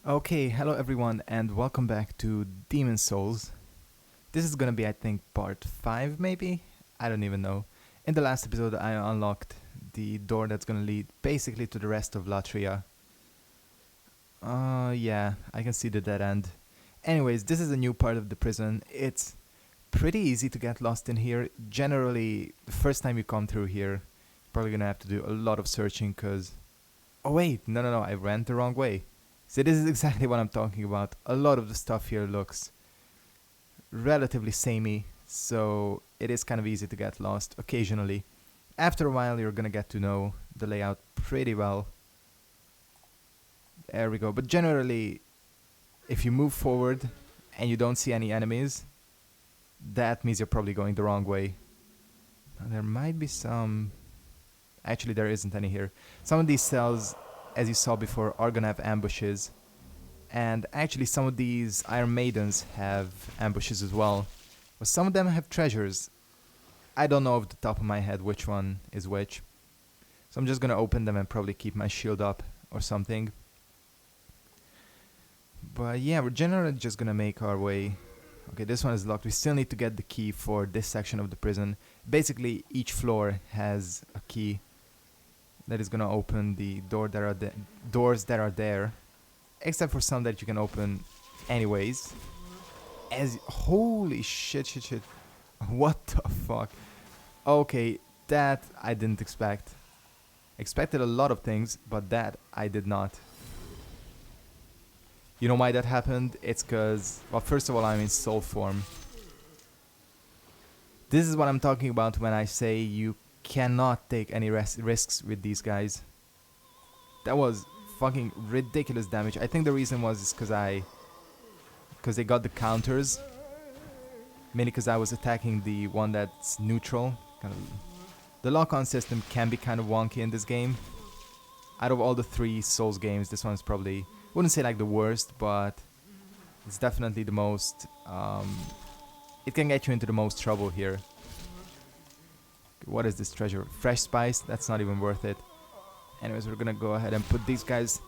Okay, hello everyone, and welcome back to Demon Souls. This is gonna be, I think, part 5 maybe? I don't even know. In the last episode, I unlocked the door that's gonna lead basically to the rest of Latria. Yeah, I can see the dead end. Anyways, this is a new part of the prison. It's pretty easy to get lost in here. Generally, the first time you come through here, you're probably gonna have to do a lot of searching because. Oh, wait, no, I ran the wrong way. So this is exactly what I'm talking about. A lot of the stuff here looks relatively samey, so it is kind of easy to get lost occasionally. After a while, you're gonna get to know the layout pretty well. There we go. But generally, if you move forward and you don't see any enemies, that means you're probably going the wrong way. Now, there might be some. Actually, there isn't any here. Some of these cells, as you saw before, are gonna have ambushes. And actually, some of these Iron Maidens have ambushes as well. But some of them have treasures. I don't know off the top of my head which one is which. So I'm just gonna open them and probably keep my shield up or something. But yeah, we're generally just gonna make our way. Okay, this one is locked. We still need to get the key for this section of the prison. Basically, each floor has a key that is gonna open the doors that are there, except for some that you can open anyways. Holy shit. What the fuck? Okay, that I didn't expect. Expected a lot of things, but that I did not. You know why that happened? It's cause, well, first of all, I'm in soul form. This is what I'm talking about when I say you cannot take any risks with these guys. That was fucking ridiculous damage. I think the reason was because they got the counters. Mainly because I was attacking the one that's neutral. The lock-on system can be kind of wonky in this game. Out of all the 3 Souls games, this one's probably, wouldn't say like the worst, but it's definitely the most. It can get you into the most trouble here. What is this treasure? Fresh spice? That's not even worth it. Anyways, we're gonna go ahead and put these guys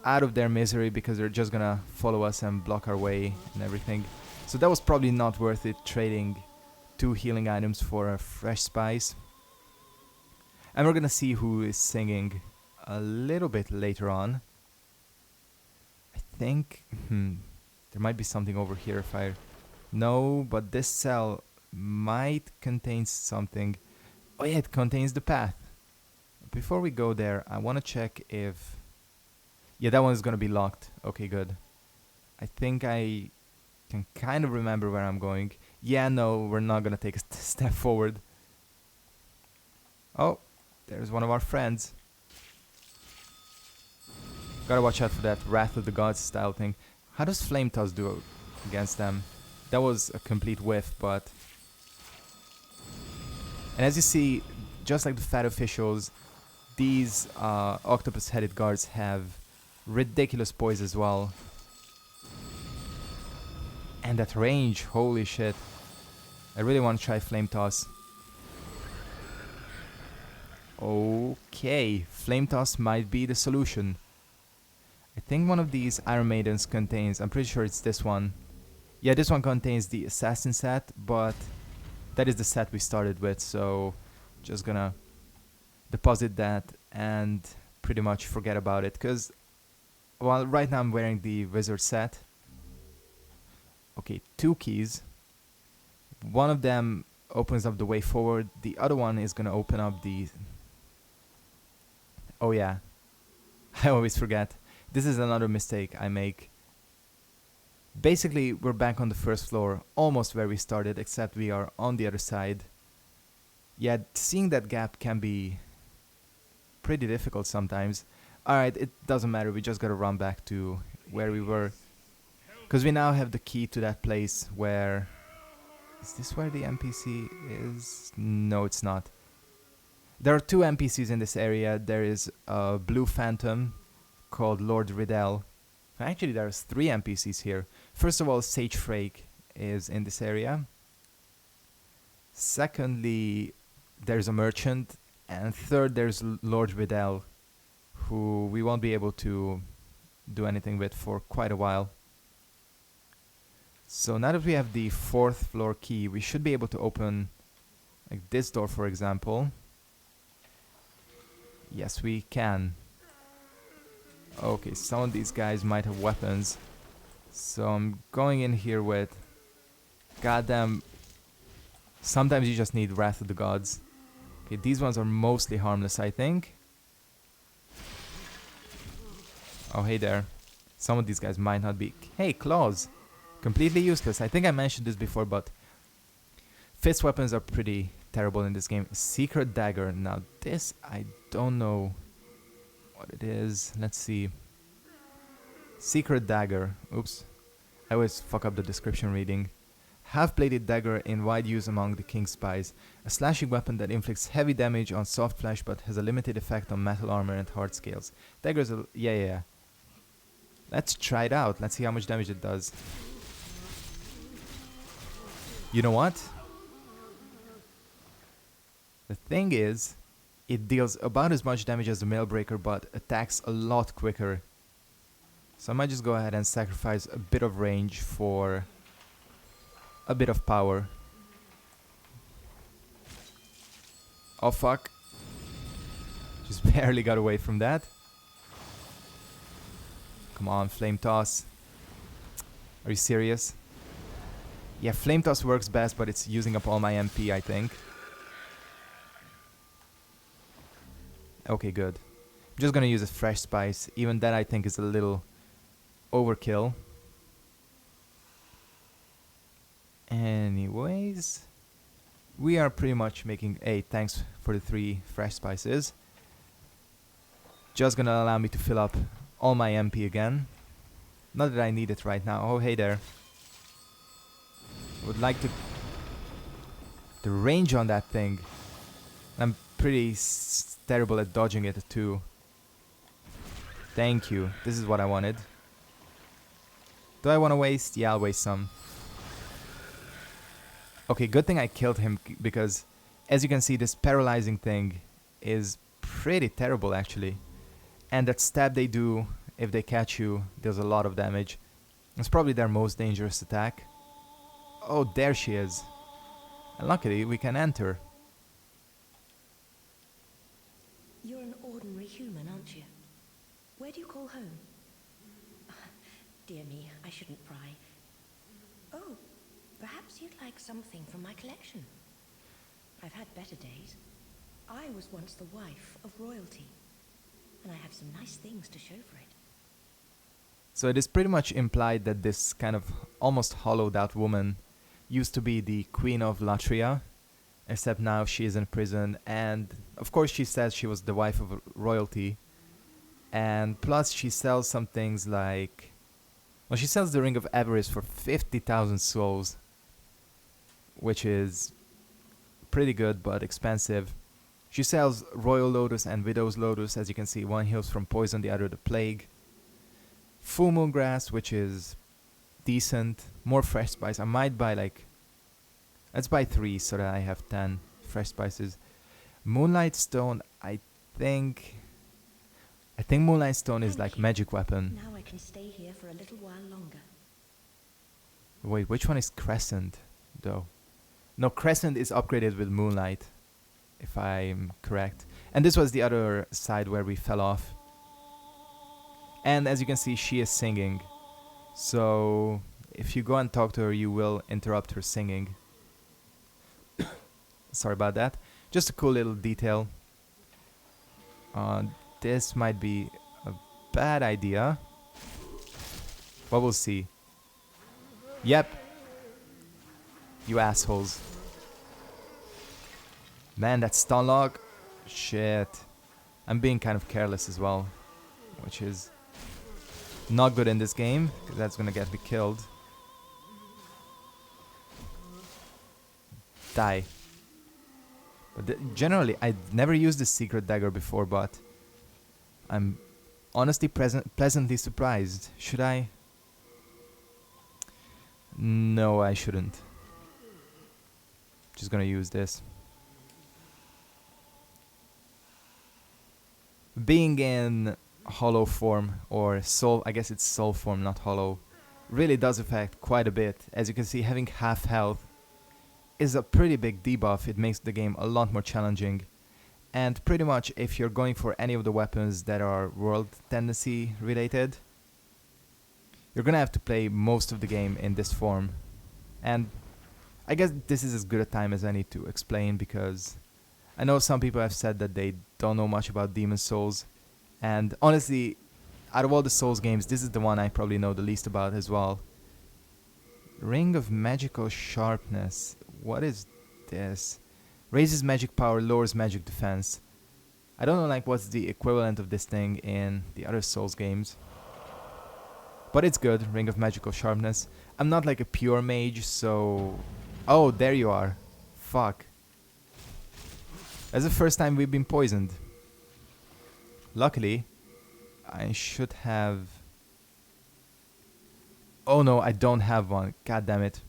out of their misery because they're just gonna follow us and block our way and everything. So that was probably not worth it, trading 2 healing items for a fresh spice. And we're gonna see who is singing a little bit later on. I think there might be something over here if I. No, but this cell might contain something. Oh yeah, it contains the path. Before we go there, I want to check if. Yeah, that one's gonna be locked. Okay, good. I think I can kind of remember where I'm going. Yeah, no, we're not gonna take a step forward. Oh, there's one of our friends. Gotta watch out for that Wrath of the Gods style thing. How does Flame Toss do against them? That was a complete whiff, but. And as you see, just like the fat officials, these octopus-headed guards have ridiculous poise as well. And that range, holy shit. I really want to try Flame Toss. Okay, Flame Toss might be the solution. I think one of these Iron Maidens contains, I'm pretty sure it's this one. Yeah, this one contains the Assassin set, but that is the set we started with, so just gonna deposit that and pretty much forget about it, because, well, right now I'm wearing the Wizard set. Okay, 2 keys. One of them opens up the way forward, the other one is gonna open up the. Oh yeah, I always forget. This is another mistake I make. Basically, we're back on the first floor, almost where we started, except we are on the other side. Yeah, seeing that gap can be pretty difficult sometimes. Alright, it doesn't matter, we just gotta run back to where we were. Because we now have the key to that place where. Is this where the NPC is? No, it's not. There are 2 NPCs in this area. There is a blue phantom called Lord Riddell. Actually, there's 3 NPCs here. First of all, Sage Frake is in this area. Secondly, there's a merchant. And third, there's Lord Riddell, who we won't be able to do anything with for quite a while. So now that we have the 4th floor key, we should be able to open like this door, for example. Yes, we can. Okay, some of these guys might have weapons. So I'm going in here with... Goddamn. Sometimes you just need Wrath of the Gods. Okay, these ones are mostly harmless, I think. Oh, hey there. Some of these guys might not be... Hey, claws! Completely useless. I think I mentioned this before, but... Fist weapons are pretty terrible in this game. Secret dagger. Now, this, I don't know what it is. Let's see. Secret dagger. Oops. I always fuck up the description reading. Half-bladed dagger in wide use among the king's spies. A slashing weapon that inflicts heavy damage on soft flesh but has a limited effect on metal armor and hard scales. Daggers are... Yeah. Let's try it out. Let's see how much damage it does. You know what? The thing is, it deals about as much damage as the Mailbreaker but attacks a lot quicker. So I might just go ahead and sacrifice a bit of range for a bit of power. Oh fuck. Just barely got away from that. Come on, Flame Toss. Are you serious? Yeah, Flame Toss works best, but it's using up all my MP, I think. Okay, good. I'm just gonna use a Fresh Spice. Even that I think is a little overkill. Anyways, we are pretty much making... Hey, thanks for the 3 Fresh Spices. Just gonna allow me to fill up all my MP again. Not that I need it right now. Oh, hey there. Would like to... The range on that thing. I'm pretty terrible at dodging it too. Thank you. This is what I wanted. Do I want to waste? Yeah, I'll waste some. Okay, good thing I killed him because, as you can see, this paralyzing thing is pretty terrible actually. And that stab they do, if they catch you, does a lot of damage. It's probably their most dangerous attack. Oh, there she is. And luckily, we can enter. You're an ordinary human, aren't you? Where do you call home? Dear me, I shouldn't pry. Oh, perhaps you'd like something from my collection. I've had better days. I was once the wife of royalty, and I have some nice things to show for it. So it is pretty much implied that this kind of almost hollowed out woman used to be the Queen of Latria, except now she is in prison, and of course she says she was the wife of royalty, and plus she sells some things like... Well, she sells the Ring of Avarice for 50,000 souls, which is pretty good but expensive. She sells Royal Lotus and Widow's Lotus. As you can see, one heals from poison, the other the plague. Full Moon Grass, which is decent. More Fresh Spice. I might buy like... Let's buy 3 so that I have 10 Fresh Spices. Moonlight Stone, I think Moonlight Stone is like magic weapon. Now I can stay here for a little while longer. Wait, which one is Crescent, though? No, Crescent is upgraded with Moonlight, if I'm correct. And this was the other side where we fell off. And as you can see, she is singing. So, if you go and talk to her, you will interrupt her singing. Sorry about that. Just a cool little detail. This might be a bad idea. But we'll see. Yep. You assholes. Man, that stun lock. Shit. I'm being kind of careless as well. Which is not good in this game, because that's gonna get me killed. Die. But generally, I never used the secret dagger before, but I'm honestly pleasantly surprised. Should I? No, I shouldn't. Just gonna use this. Being in hollow form, or soul, I guess it's soul form, not hollow, really does affect quite a bit. As you can see, having half health is a pretty big debuff. It makes the game a lot more challenging. And pretty much if you're going for any of the weapons that are world tendency related, you're gonna have to play most of the game in this form. And I guess this is as good a time as any to explain, because I know some people have said that they don't know much about Demon's Souls, and honestly, out of all the Souls games, this is the one I probably know the least about as well. Ring of Magical Sharpness. What is this? Raises magic power, lowers magic defense. I don't know like what's the equivalent of this thing in the other Souls games. But it's good, Ring of Magical Sharpness. I'm not like a pure mage, so... Oh, there you are. Fuck. That's the first time we've been poisoned. Luckily, I should have... Oh no, I don't have one. God damn it.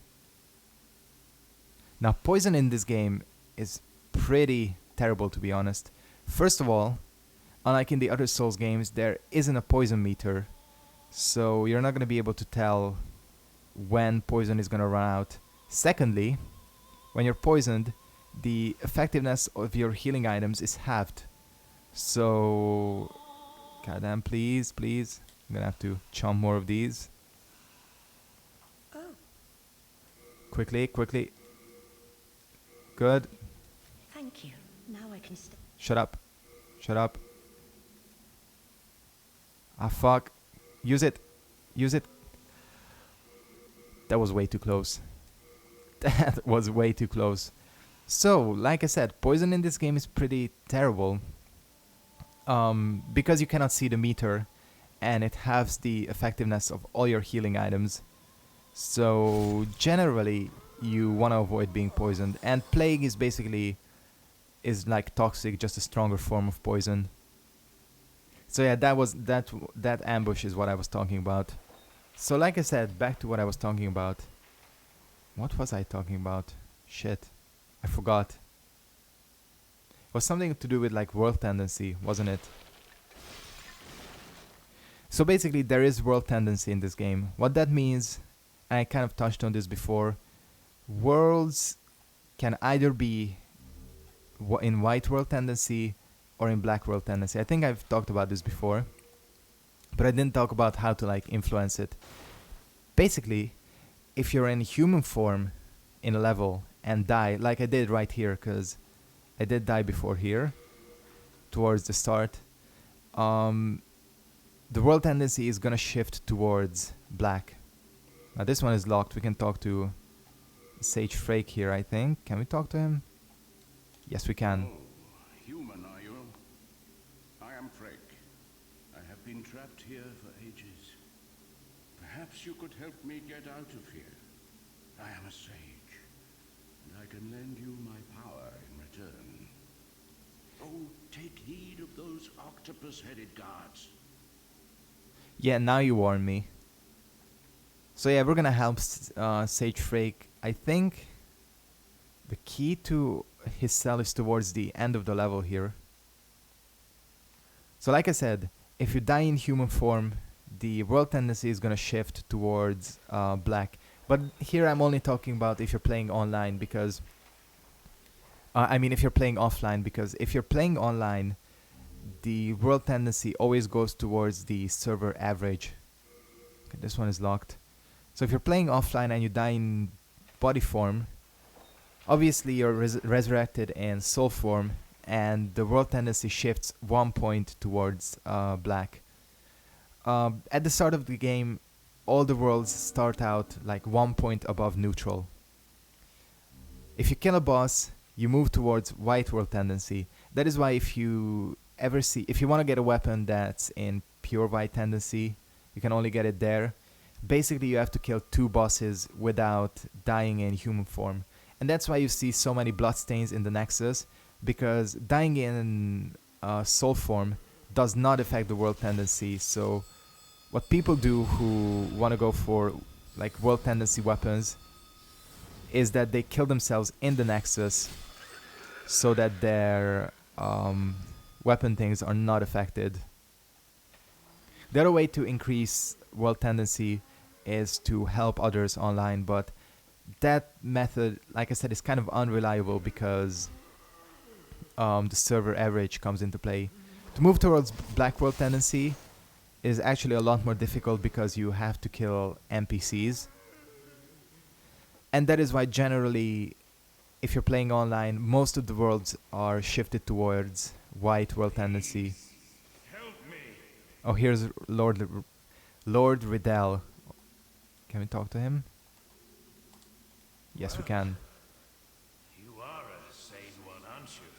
Now, poison in this game is pretty terrible, to be honest. First of all, unlike in the other Souls games, there isn't a poison meter. So you're not going to be able to tell when poison is going to run out. Secondly, when you're poisoned, the effectiveness of your healing items is halved. So, goddamn, please, please. I'm going to have to chomp more of these. Oh. Quickly, quickly. Good. Thank you. Now I can stay. Shut up. Shut up. Ah, fuck. Use it. Use it. That was way too close. That was way too close. So, like I said, poison in this game is pretty terrible. Because you cannot see the meter, and it halves the effectiveness of all your healing items. So, generally, you want to avoid being poisoned. And plague is basically... is like toxic, just a stronger form of poison. So yeah, that ambush is what I was talking about. So like I said, back to what I was talking about. What was I talking about? Shit, I forgot. It was something to do with like world tendency, wasn't it? So basically there is world tendency in this game. What that means, and I kind of touched on this before, worlds can either be in white world tendency or in black world tendency. I think I've talked about this before, but I didn't talk about how to like influence it. Basically, if you're in human form in a level and die, like I did right here, because I did die before here, towards the start, the world tendency is gonna shift towards black. Now this one is locked. We can talk to Sage Frake here, I think. Can we talk to him? Yes, we can. Oh, human, are you? I am Frake. I have been trapped here for ages. Perhaps you could help me get out of here. I am a sage, and I can lend you my power in return. Oh, take heed of those octopus-headed guards. Yeah, now you warn me. So yeah, we're gonna help Sage Frake. I think the key to his cell is towards the end of the level here. So like I said, if you die in human form, the world tendency is gonna shift towards black. But here I'm only talking about if you're playing online, because I mean if you're playing offline, because if you're playing online, the world tendency always goes towards the server average. Okay, this one is locked. So if you're playing offline and you die in body form, obviously you're resurrected in soul form, and the world tendency shifts 1 point towards black. At the start of the game, all the worlds start out like 1 point above neutral. If you kill a boss, you move towards white world tendency. That is why if you want to get a weapon that's in pure white tendency, you can only get it there. Basically, you have to kill 2 bosses without dying in human form. And that's why you see so many bloodstains in the Nexus, because dying in soul form does not affect the world tendency. So what people do who want to go for like world tendency weapons is that they kill themselves in the Nexus so that their weapon things are not affected. The other way to increase world tendency is to help others online, but that method, like I said, is kind of unreliable because the server average comes into play. To move towards black world tendency is actually a lot more difficult because you have to kill NPCs. And that is why generally, if you're playing online, most of the worlds are shifted towards white world tendency. Oh, here's Lord Riddell. Can we talk to him? Yes, we can. You are a sane one, aren't you?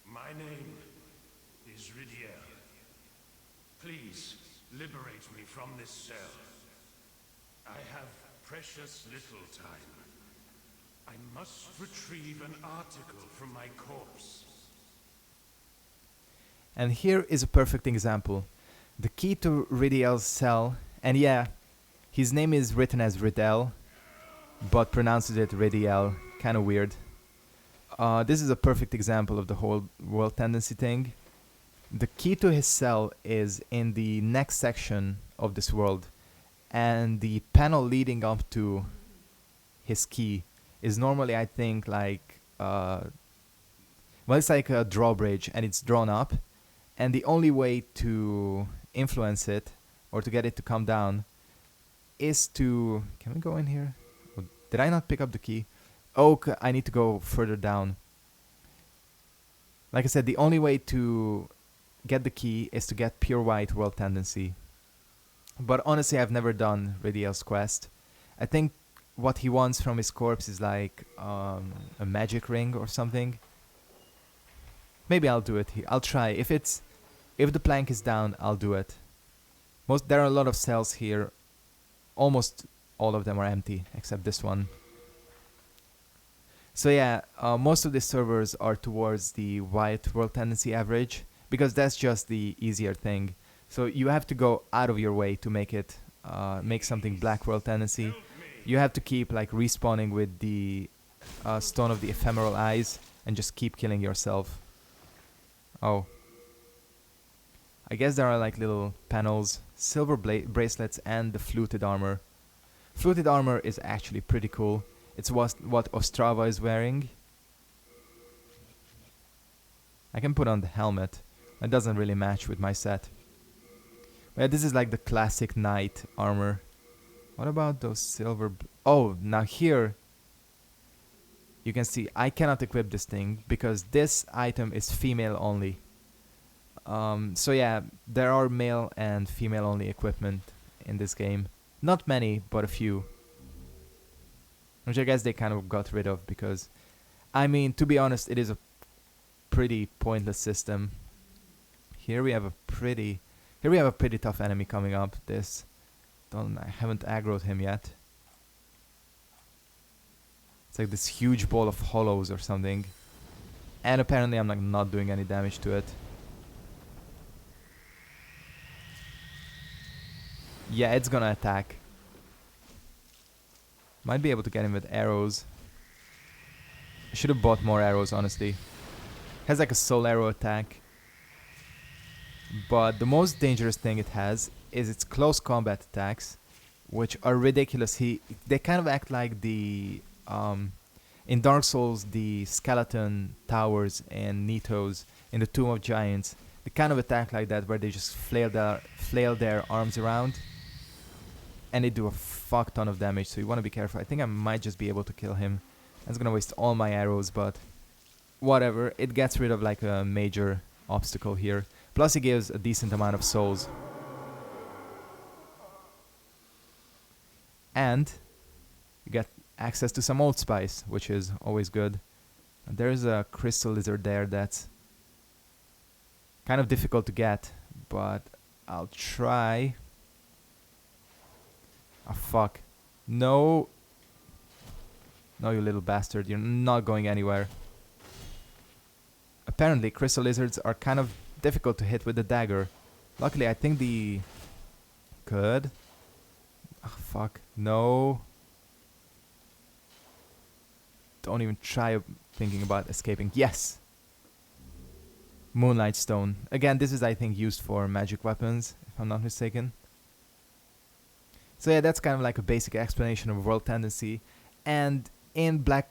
My name is Ridiel. Please, liberate me from this cell. I have precious little time. I must retrieve an article from my corpse. And here is a perfect example. The key to Ridiel's cell, and yeah, his name is written as Riddell, but pronounces it Ridiel. Kind of weird. This is a perfect example of the whole world tendency thing. The key to his cell is in the next section of this world, and the panel leading up to his key is normally, I think, like it's like a drawbridge, and it's drawn up, and the only way to influence it or to get it to come down is to... Can we go in here? Oh, did I not pick up the key? Oh, I need to go further down. Like I said, the only way to get the key is to get pure white world tendency. But honestly, I've never done Ridiel's quest. I think what he wants from his corpse is like a magic ring or something. Maybe I'll do it here. I'll try. If the plank is down, I'll do it. There are a lot of cells here. Almost all of them are empty, except this one. So yeah, most of the servers are towards the white world tendency average, because that's just the easier thing. So you have to go out of your way to make it, make something black world tendency. You have to keep like respawning with the Stone of the Ephemeral Eyes and just keep killing yourself. Oh. I guess there are like little panels, silver bracelets, and the fluted armor. Fluted armor is actually pretty cool. It's what Ostrava is wearing. I can put on the helmet. It doesn't really match with my set. But yeah, this is like the classic knight armor. What about those silver... Oh, now here you can see I cannot equip this thing because this item is female only. So yeah, there are male and female only equipment in this game. Not many, but a few. Which I guess they kind of got rid of because, I mean, to be honest, it is a pretty pointless system. Here we have a pretty tough enemy coming up. I haven't aggroed him yet. It's like this huge ball of hollows or something. And apparently I'm like not doing any damage to it. Yeah, it's gonna attack. Might be able to get him with arrows. I should have bought more arrows, honestly. Has like a soul arrow attack. But the most dangerous thing it has is its close combat attacks, which are ridiculous. They kind of act like the in Dark Souls, the skeleton towers and Nitos in the Tomb of Giants. They kind of attack like that, where they just flail their arms around, and they do a fuck ton of damage. So you want to be careful. I think I might just be able to kill him. That's gonna waste all my arrows, but whatever. It gets rid of like a major obstacle here. Plus, it gives a decent amount of souls. And you get access to some old spice, which is always good. And there's a crystal lizard there that's kind of difficult to get, but I'll try. Oh, fuck. No. No, you little bastard. You're not going anywhere. Apparently, crystal lizards are kind of difficult to hit with the dagger. Luckily, I think the... Good. Oh, fuck. No. Don't even try thinking about escaping. Yes! Moonlight Stone. Again, this is, I think, used for magic weapons, if I'm not mistaken. So yeah, that's kind of like a basic explanation of world tendency. And in Black...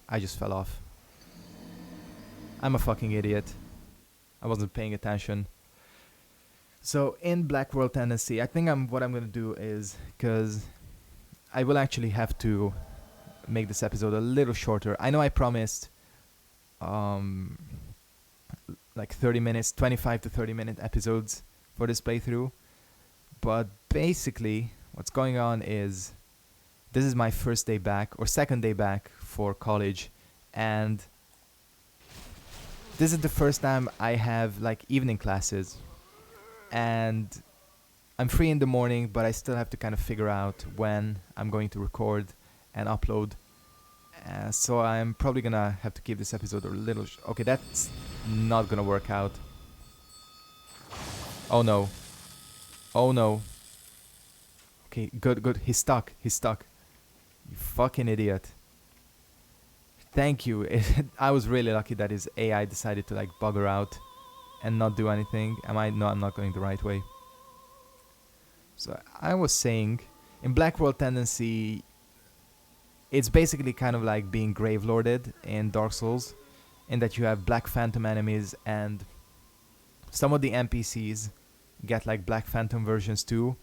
I just fell off. I'm a fucking idiot. I wasn't paying attention. So in Black World Tendency, I think what I'm gonna do is, because I will actually have to make this episode a little shorter. I know I promised like 30 minutes, 25 to 30 minute episodes for this playthrough. But basically, what's going on is, this is my first day back, or second day back for college, and this is the first time I have like evening classes, and I'm free in the morning, but I still have to kind of figure out when I'm going to record and upload. So I'm probably gonna have to keep this episode a little... okay, that's not gonna work out. Oh no. Oh no. Okay, good. He's stuck. You fucking idiot. Thank you. I was really lucky that his AI decided to like bugger out and not do anything. No, I'm not going the right way. So I was saying, in Black World Tendency, it's basically kind of like being Grave Lorded in Dark Souls, in that you have Black Phantom enemies, and some of the NPCs get like Black Phantom versions too,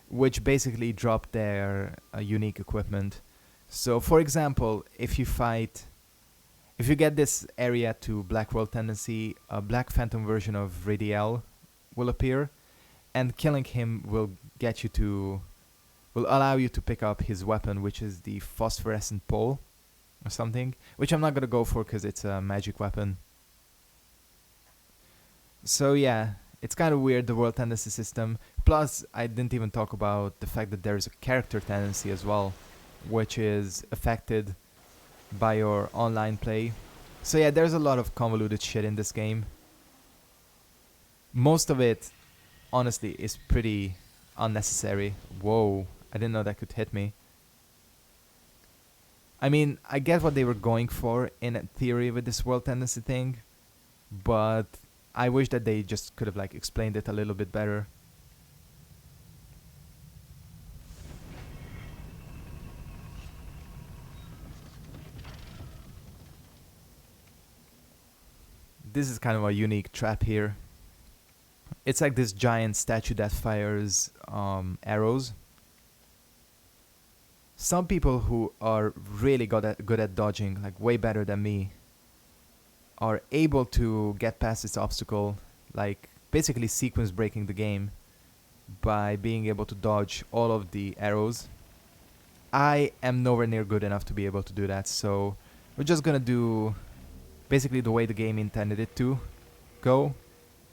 which basically drop their unique equipment. So for example, if you get this area to Black World Tendency, a Black Phantom version of Ridiel will appear, and killing him will allow you to pick up his weapon, which is the phosphorescent pole or something, which I'm not gonna go for because it's a magic weapon. So yeah, it's kind of weird, the world tendency system. Plus, I didn't even talk about the fact that there's a character tendency as well, which is affected by your online play. So yeah, there's a lot of convoluted shit in this game. Most of it, honestly, is pretty unnecessary. Whoa, I didn't know that could hit me. I mean, I get what they were going for in theory with this world tendency thing, but I wish that they just could have like explained it a little bit better. This is kind of a unique trap here. It's like this giant statue that fires arrows. Some people who are really good at dodging, like way better than me, are able to get past this obstacle, like basically sequence breaking the game by being able to dodge all of the arrows. I am nowhere near good enough to be able to do that, so we're just gonna do basically the way the game intended it to go,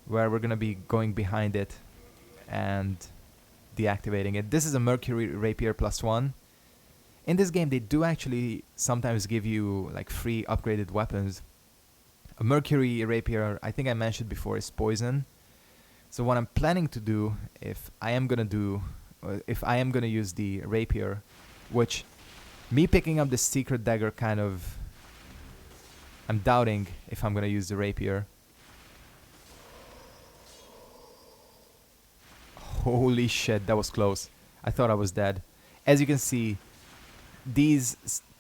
where we're gonna be going behind it and deactivating it. This is a Mercury Rapier +1. In this game, they do actually sometimes give you like free upgraded weapons. A Mercury Rapier, I think I mentioned before, is poison. So what I'm planning to do, if I am gonna use the Rapier, which me picking up the secret dagger kind of, I'm doubting if I'm gonna use the Rapier. Holy shit, that was close. I thought I was dead. As you can see, these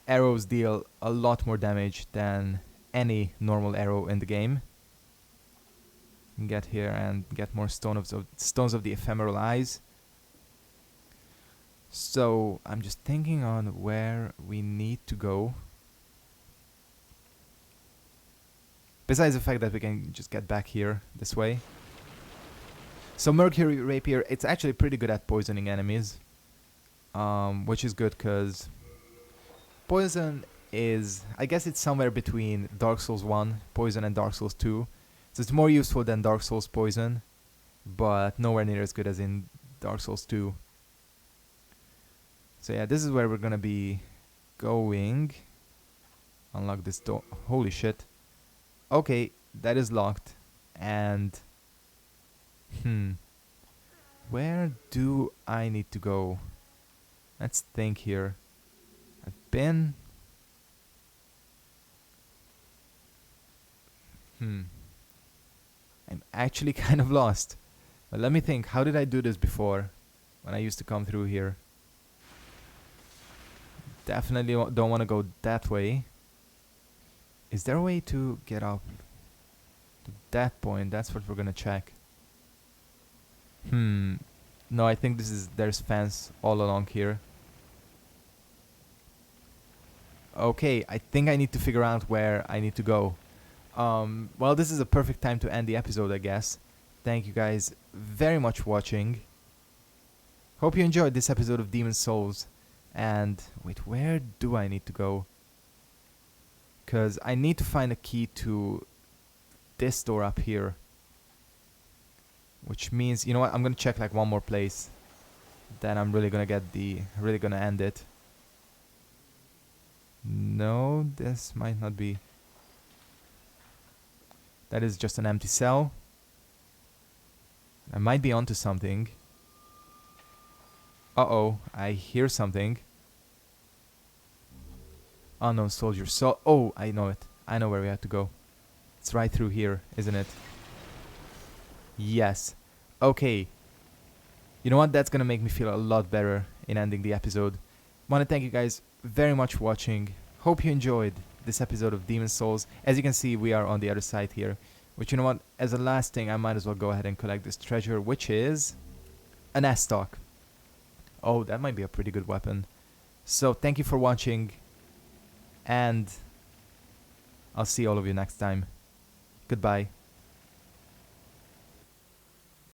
arrows deal a lot more damage than any normal arrow in the game. Get here and get more stones of the ephemeral eyes. So I'm just thinking on where we need to go. Besides the fact that we can just get back here this way. So Mercury Rapier, it's actually pretty good at poisoning enemies, which is good because poison is, I guess it's somewhere between Dark Souls 1 poison and Dark Souls 2. So it's more useful than Dark Souls poison, but nowhere near as good as in Dark Souls 2. So yeah, this is where we're gonna be going. Unlock this door. Holy shit. Okay, that is locked. And where do I need to go? Let's think here. I've been I'm actually kind of lost. But let me think, how did I do this before? When I used to come through here. Definitely don't want to go that way. Is there a way to get up to that point? That's what we're gonna check. No, I think there's fence all along here. Okay, I think I need to figure out where I need to go. Well, this is a perfect time to end the episode, I guess. Thank you guys very much for watching. Hope you enjoyed this episode of Demon's Souls. And wait, where do I need to go? Because I need to find a key to this door up here. Which means, you know what, I'm gonna check like one more place. Then I'm really gonna end it. No, this might not be. That is just an empty cell. I might be onto something. Uh-oh, I hear something. Unknown soldier. So, oh, I know it. I know where we have to go. It's right through here, isn't it? Yes. Okay. You know what? That's gonna make me feel a lot better in ending the episode. Want to thank you guys very much for watching. Hope you enjoyed this episode of Demon's Souls. As you can see, we are on the other side here. Which, you know what? As a last thing, I might as well go ahead and collect this treasure, which is an S-stock. Oh, that might be a pretty good weapon. So, thank you for watching. And I'll see all of you next time. Goodbye.